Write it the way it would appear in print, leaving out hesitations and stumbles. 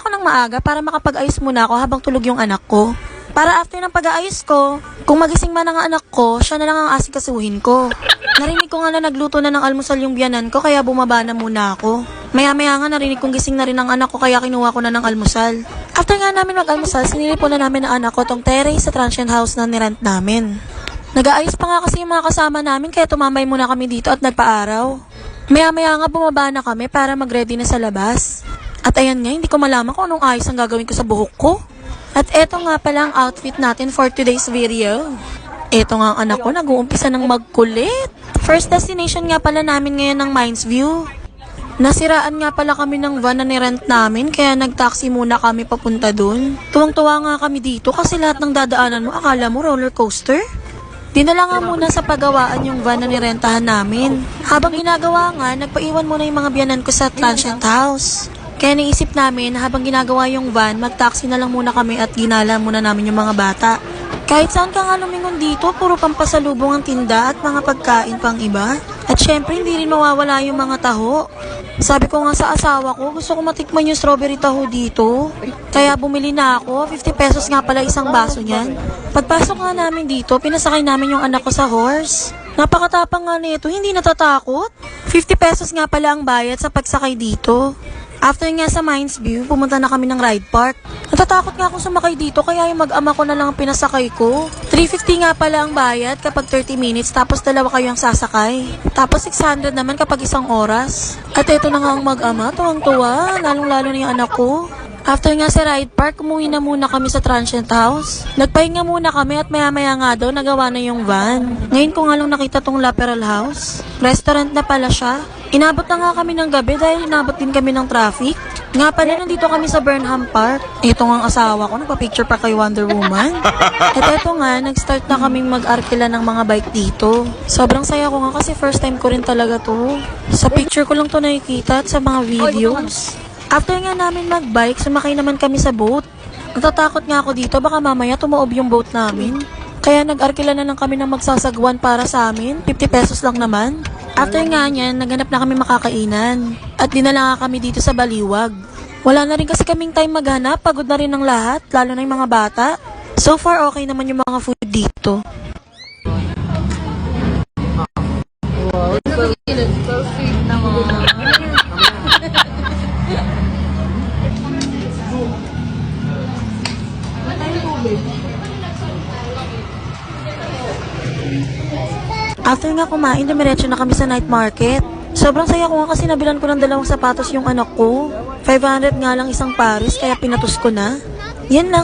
ako ng maaga para makapag-ayos muna ako habang tulog yung anak ko. Para after ng pag-aayos ko, kung magising man ang anak ko, siya na lang ang asikasuhin ko. Narinig ko nga na nagluto na ng almusal yung biyanan ko kaya bumaba na muna ako. Maya-maya nga narinig kong gising na rin ang anak ko kaya kinuha ko na ng almusal. After nga namin mag-almusal, sinilipon na namin ang anak ko tong terrace sa transient house na nirent namin. Nag-aayos pa nga kasi yung mga kasama namin kaya tumambay muna kami dito at nagpaaraw. Maya-maya nga bumaba na kami para mag-ready na sa labas. At ayan nga, hindi ko malaman kung anong ayos ang gagawin ko sa buhok ko. At eto nga pala ang outfit natin for today's video. Eto nga ang anak ko, nag-uumpisa ng magkulit. First destination nga pala namin ngayon ng Mines View. Nasiraan nga pala kami ng van na nirent namin, kaya nag-taxi muna kami papunta dun. Tuwang-tuwa nga kami dito kasi lahat ng dadaanan mo, akala mo roller coaster? Dinala nga muna sa pagawaan yung van na nirentahan namin. Habang ginagawa nga, nagpaiwan muna yung mga biyanan ko sa transient house. Kaya naisip namin na habang ginagawa yung van, mag-taxi na lang muna kami at ginala muna namin yung mga bata. Kahit saan ka nga lumingon dito, puro pampasalubong ang tinda at mga pagkain pang iba. At syempre, hindi rin mawawala yung mga taho. Sabi ko nga sa asawa ko, gusto ko matikman yung strawberry taho dito. Kaya bumili na ako, 50 pesos nga pala isang baso niyan. Pagpasok nga namin dito, pinasakay namin yung anak ko sa horse. Napakatapang nga nito, hindi natatakot. 50 pesos nga pala ang bayad sa pagsakay dito. After nga sa Mines View, pumunta na kami ng ride park. Natatakot nga akong sumakay dito kaya yung mag-ama ko na lang ang pinasakay ko. 350 nga pala ang bayad kapag 30 minutes tapos dalawa kayo ang sasakay. Tapos 600 naman kapag isang oras. At eto na nga ang mag-ama, tuwang-tuwa, lalong-lalo na yung anak ko. After nga sa ride park, umuwi na muna kami sa transient house. Nagpahinga muna kami at maya-maya nga daw nagawa na yung van. Ngayon ko nga lang nakita tong Laperal House. Restaurant na pala siya. Inabot na nga kami ng gabi dahil inabot din kami ng traffic. Nga pala, nandito kami sa Burnham Park. Ito nga ang asawa ko, nagpa-picture pa kay Wonder Woman. At eto nga, nag-start na kaming mag-arkila ng mga bike dito. Sobrang saya ko nga kasi first time ko rin talaga to. Sa picture ko lang to nakikita at sa mga videos. After nga namin mag-bike, sumakay naman kami sa boat. Natatakot nga ako dito, baka mamaya tumuob yung boat namin. Kaya nag-arkila na lang kami ng magsasagwan para sa amin, 50 pesos lang naman. After nga niyan, naghanap na kami makakainan. At dinala nga kami dito sa Baliwag. Wala na rin kasi kaming time maghanap, pagod na rin ng lahat, lalo na yung mga bata. So far, okay naman yung mga food dito. Wow, perfect naman. After nga kumain, dumiretso na kami sa night market. Sobrang saya ko nga kasi nabilan ko ng dalawang sapatos yung anak ko. 500 nga lang isang pares, kaya pinatos ko na. Yan lang,